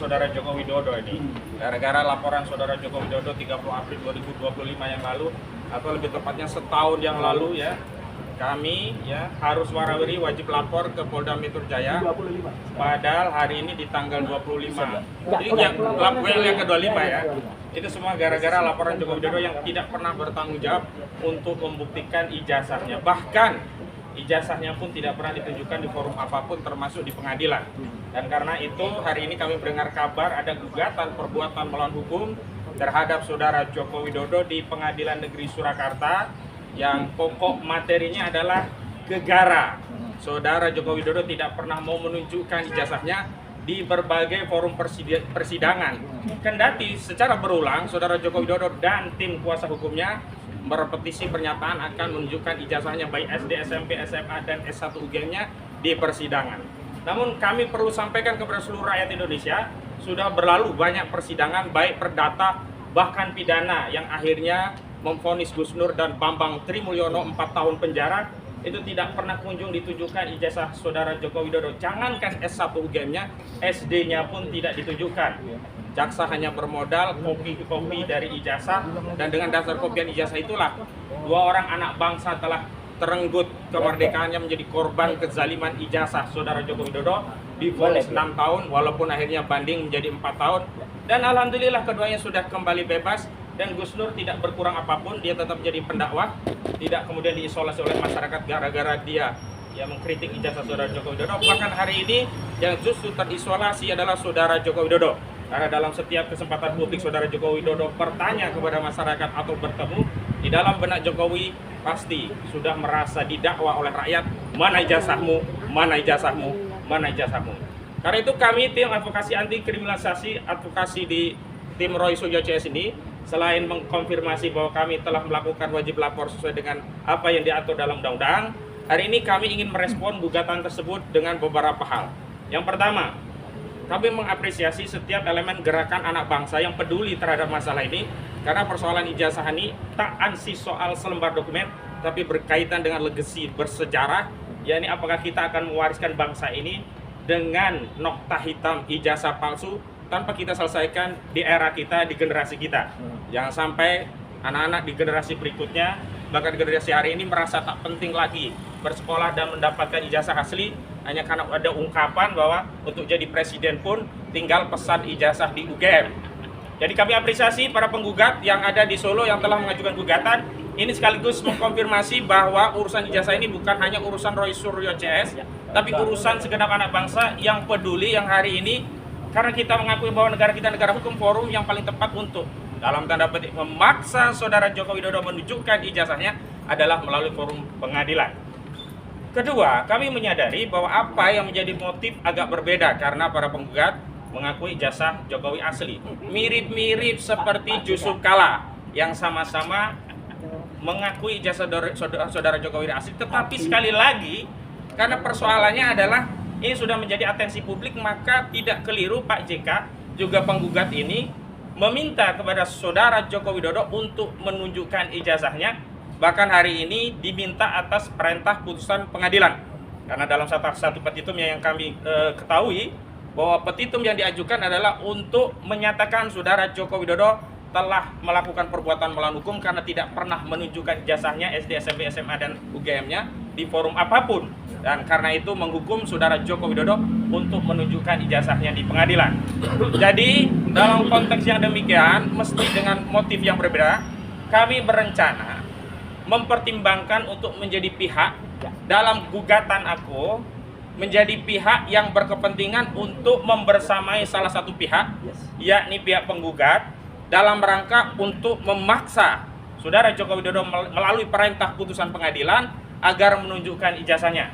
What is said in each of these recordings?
Saudara Joko Widodo ini. Gara-gara laporan Saudara Joko Widodo 30 April 2025 yang lalu, atau lebih tepatnya setahun yang lalu ya, kami ya harus warawiri wajib lapor ke Polda Metro Jaya. Padahal hari ini di tanggal 25. Jadi yang laporan yang ke-25 ya. Itu semua gara-gara laporan Joko Widodo yang tidak pernah bertanggung jawab untuk membuktikan ijazahnya. Bahkan ijazahnya pun tidak pernah ditunjukkan di forum apapun termasuk di pengadilan. Dan karena itu hari ini kami mendengar kabar ada gugatan perbuatan melawan hukum terhadap Saudara Joko Widodo di Pengadilan Negeri Surakarta yang pokok materinya adalah gegara Saudara Joko Widodo tidak pernah mau menunjukkan ijazahnya di berbagai forum persidangan. Kendati secara berulang Saudara Joko Widodo dan tim kuasa hukumnya merepetisi pernyataan akan menunjukkan ijazahnya baik SD, SMP, SMA, dan S1 UGM-nya di persidangan. Namun kami perlu sampaikan kepada seluruh rakyat Indonesia, sudah berlalu banyak persidangan baik perdata bahkan pidana yang akhirnya memvonis Gus Nur dan Bambang Trimulyono 4 tahun penjara. Itu tidak pernah kunjung ditunjukkan ijazah Saudara Joko Widodo. Jangankan S1 UGM-nya, SD-nya pun tidak ditunjukkan. Jaksa hanya bermodal kopi-kopi dari ijazah, dan dengan dasar kopian ijazah itulah dua orang anak bangsa telah terenggut kemerdekaannya menjadi korban kezaliman ijazah Saudara Joko Widodo, divonis 6 tahun walaupun akhirnya banding menjadi 4 tahun. Dan alhamdulillah keduanya sudah kembali bebas. Dan Gus Nur tidak berkurang apapun, dia tetap jadi pendakwah, tidak kemudian diisolasi oleh masyarakat gara-gara dia yang mengkritik ijazah Saudara Joko Widodo. Bahkan hari ini yang justru terisolasi adalah Saudara Joko Widodo. Karena dalam setiap kesempatan publik Saudara Joko Widodo bertanya kepada masyarakat atau bertemu, di dalam benak Jokowi pasti sudah merasa didakwa oleh rakyat, mana ijazahmu, mana ijazahmu, mana ijazahmu. Karena itu kami tim advokasi anti kriminalisasi advokasi di tim Roy Suryo CS ini, selain mengkonfirmasi bahwa kami telah melakukan wajib lapor sesuai dengan apa yang diatur dalam undang-undang, hari ini kami ingin merespon gugatan tersebut dengan beberapa hal. Yang pertama, kami mengapresiasi setiap elemen gerakan anak bangsa yang peduli terhadap masalah ini, karena persoalan ijazah ini tak ansih soal selembar dokumen, tapi berkaitan dengan legasi bersejarah, yakni apakah kita akan mewariskan bangsa ini dengan nokta hitam ijazah palsu tanpa kita selesaikan di era kita, di generasi kita. Jangan sampai anak-anak di generasi berikutnya, bahkan generasi hari ini merasa tak penting lagi bersekolah dan mendapatkan ijazah asli hanya karena ada ungkapan bahwa untuk jadi presiden pun tinggal pesan ijazah di UGM. Jadi kami apresiasi para penggugat yang ada di Solo yang telah mengajukan gugatan. Ini sekaligus mengkonfirmasi bahwa urusan ijazah ini bukan hanya urusan Roy Suryo CS, tapi urusan segenap anak bangsa yang peduli, yang hari ini karena kita mengakui bahwa negara kita negara hukum, forum yang paling tepat untuk dalam tanda petik memaksa Saudara Joko Widodo menunjukkan ijazahnya adalah melalui forum pengadilan. Kedua, kami menyadari bahwa apa yang menjadi motif agak berbeda karena para penggugat mengakui ijazah Jokowi asli. Mirip-mirip seperti Yusuf Kala yang sama-sama mengakui ijazah Saudara Jokowi asli, tetapi sekali lagi karena persoalannya adalah ini sudah menjadi atensi publik, maka tidak keliru Pak JK juga penggugat ini meminta kepada Saudara Joko Widodo untuk menunjukkan ijazahnya. Bahkan hari ini diminta atas perintah putusan pengadilan. Karena dalam satu petitum yang kami ketahui bahwa petitum yang diajukan adalah untuk menyatakan Saudara Joko Widodo telah melakukan perbuatan melawan hukum karena tidak pernah menunjukkan ijazahnya SD, SMP, SMA, dan UGM-nya di forum apapun. Dan karena itu menghukum Saudara Joko Widodo untuk menunjukkan ijazahnya di pengadilan. Jadi dalam konteks yang demikian, mesti dengan motif yang berbeda, kami berencana mempertimbangkan untuk menjadi pihak dalam gugatan aku, menjadi pihak yang berkepentingan untuk membersamai salah satu pihak, yakni pihak penggugat, dalam rangka untuk memaksa Saudara Joko Widodo melalui perintah putusan pengadilan agar menunjukkan ijazahnya.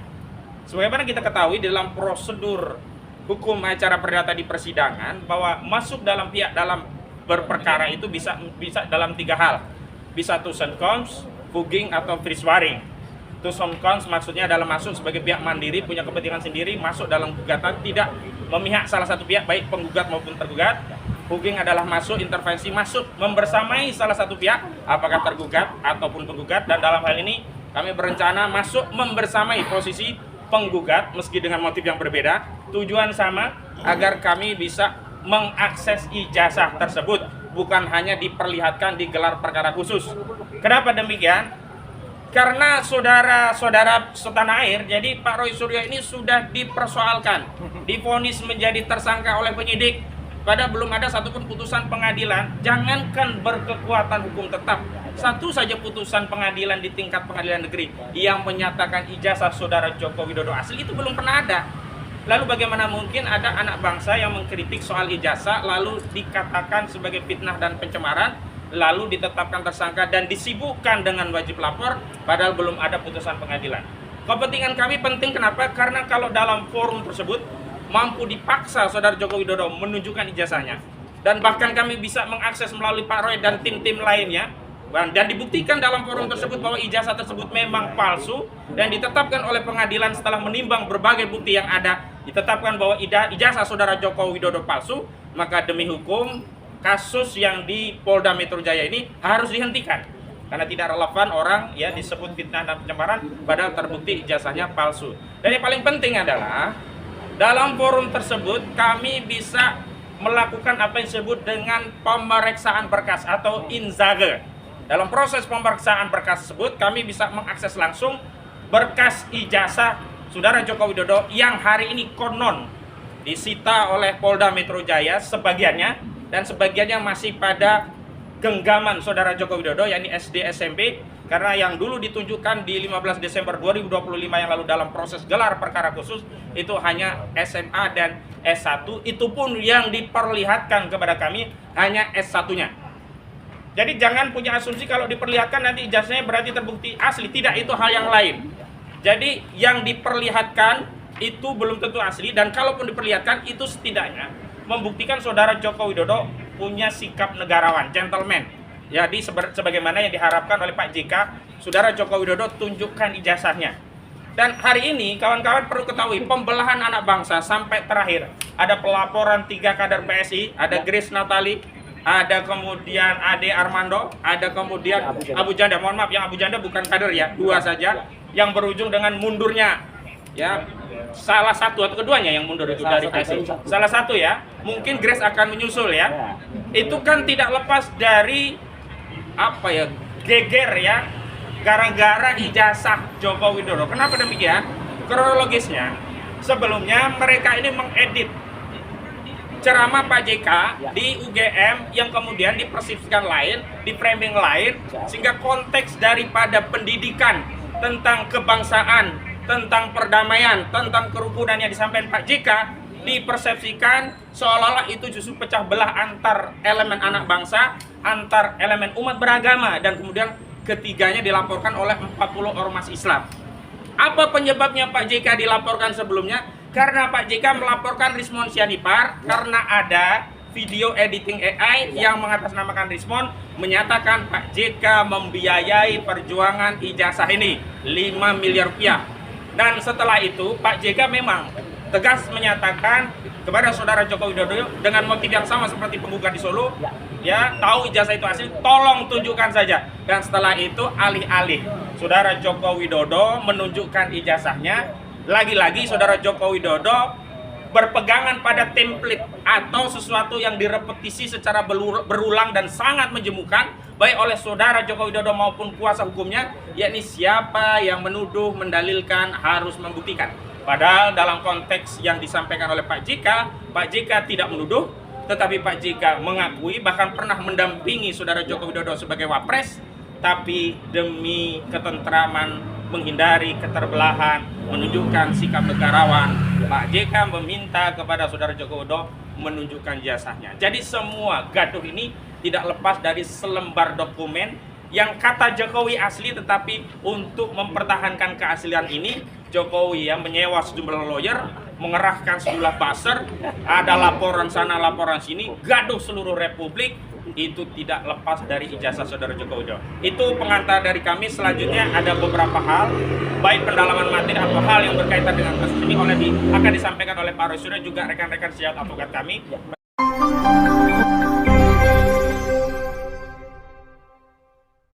Sebagaimana kita ketahui dalam prosedur hukum acara perdata di persidangan bahwa masuk dalam pihak dalam berperkara itu bisa dalam 3 hal. Bisa tusen cons, fugging, atau free swaring. Tusen cons maksudnya adalah masuk sebagai pihak mandiri, punya kepentingan sendiri, masuk dalam gugatan, tidak memihak salah satu pihak baik penggugat maupun tergugat. Fugging adalah masuk intervensi, masuk membersamai salah satu pihak, apakah tergugat ataupun penggugat, dan dalam hal ini kami berencana masuk membersamai posisi penggugat meski dengan motif yang berbeda, tujuan sama agar kami bisa mengakses ijazah tersebut, bukan hanya diperlihatkan di gelar perkara khusus. Kenapa demikian? Karena saudara-saudara setanah air, jadi Pak Roy Suryo ini sudah dipersoalkan, divonis menjadi tersangka oleh penyidik, padahal belum ada satupun putusan pengadilan. Jangankan berkekuatan hukum tetap, satu saja putusan pengadilan di tingkat pengadilan negeri yang menyatakan ijazah saudara Joko Widodo asli itu belum pernah ada. Lalu bagaimana mungkin ada anak bangsa yang mengkritik soal ijazah lalu dikatakan sebagai fitnah dan pencemaran, lalu ditetapkan tersangka dan disibukkan dengan wajib lapor padahal belum ada putusan pengadilan. Kepentingan kami penting, kenapa? Karena kalau dalam forum tersebut mampu dipaksa saudara Joko Widodo menunjukkan ijazahnya, dan bahkan kami bisa mengakses melalui Pak Roy dan tim-tim lainnya, dan dibuktikan dalam forum tersebut bahwa ijazah tersebut memang palsu, dan ditetapkan oleh pengadilan setelah menimbang berbagai bukti yang ada, ditetapkan bahwa ijazah saudara Joko Widodo palsu, maka demi hukum kasus yang di Polda Metro Jaya ini harus dihentikan karena tidak relevan orang ya disebut fitnah dan pencemaran padahal terbukti ijazahnya palsu. Dan yang paling penting adalah dalam forum tersebut kami bisa melakukan apa yang disebut dengan pemeriksaan berkas atau inzage. Dalam proses pemeriksaan berkas tersebut kami bisa mengakses langsung berkas ijazah saudara Joko Widodo yang hari ini konon disita oleh Polda Metro Jaya sebagiannya, dan sebagiannya masih pada genggaman saudara Joko Widodo, yakni SD SMP, karena yang dulu ditunjukkan di 15 Desember 2025 yang lalu dalam proses gelar perkara khusus itu hanya SMA dan S1, itu pun yang diperlihatkan kepada kami hanya S1-nya. Jadi jangan punya asumsi kalau diperlihatkan nanti ijazahnya berarti terbukti asli, tidak, itu hal yang lain. Jadi yang diperlihatkan itu belum tentu asli, dan kalaupun diperlihatkan itu setidaknya membuktikan saudara Joko Widodo punya sikap negarawan, gentleman. Jadi sebagaimana yang diharapkan oleh Pak JK, saudara Joko Widodo tunjukkan ijazahnya. Dan hari ini kawan-kawan perlu ketahui pembelahan anak bangsa sampai terakhir. Ada pelaporan 3 kader PSI, ada Grace Natali, ada kemudian Ade Armando, ada kemudian Abu Janda. Mohon maaf, yang Abu Janda bukan kader ya, 2 saja yang berujung dengan mundurnya. Ya, salah satu atau keduanya yang mundur itu dari PSI. Salah satu ya, mungkin Grace akan menyusul ya. Itu kan tidak lepas dari apa ya, geger ya, gara-gara ijazah Joko Widodo. Kenapa demikian? Kronologisnya, sebelumnya mereka ini mengedit ceramah Pak JK di UGM yang kemudian dipersepsikan lain, di framing lain, sehingga konteks daripada pendidikan tentang kebangsaan, tentang perdamaian, tentang kerukunan yang disampaikan Pak JK dipersepsikan seolah-olah itu justru pecah belah antar elemen anak bangsa, antar elemen umat beragama, dan kemudian ketiganya dilaporkan oleh 40 ormas Islam. Apa penyebabnya Pak JK dilaporkan sebelumnya? Karena Pak JK melaporkan Rismon Sianipar karena ada video editing AI yang mengatasnamakan Rismon menyatakan Pak JK membiayai perjuangan ijazah ini 5 miliar rupiah. Dan setelah itu Pak JK memang tegas menyatakan kepada saudara Joko Widodo dengan motif yang sama seperti penggugat di Solo, ya, tahu ijazah itu asli, tolong tunjukkan saja. Dan setelah itu alih-alih saudara Joko Widodo menunjukkan ijazahnya, lagi-lagi saudara Joko Widodo berpegangan pada template atau sesuatu yang direpetisi secara berulang dan sangat menjemukan baik oleh saudara Joko Widodo maupun kuasa hukumnya, yakni siapa yang menuduh, mendalilkan harus membuktikan. Padahal dalam konteks yang disampaikan oleh Pak JK tidak menuduh, tetapi Pak JK mengakui bahkan pernah mendampingi saudara Joko Widodo sebagai wapres, tapi demi ketentraman, menghindari keterbelahan, menunjukkan sikap negarawan, Pak JK meminta kepada saudara Joko Widodo menunjukkan jasanya. Jadi semua gaduh ini tidak lepas dari selembar dokumen yang kata Jokowi asli, tetapi untuk mempertahankan keaslian ini Jokowi yang menyewa sejumlah lawyer, mengerahkan sejumlah buzzer, ada laporan sana laporan sini, gaduh seluruh republik. Itu tidak lepas dari ijazah saudara Joko Widodo. Itu pengantar dari kami. Selanjutnya ada beberapa hal, baik pendalaman materi atau hal yang berkaitan dengan kasus ini akan disampaikan oleh Pak Roy Suryo juga rekan-rekan sejawat advokat kami.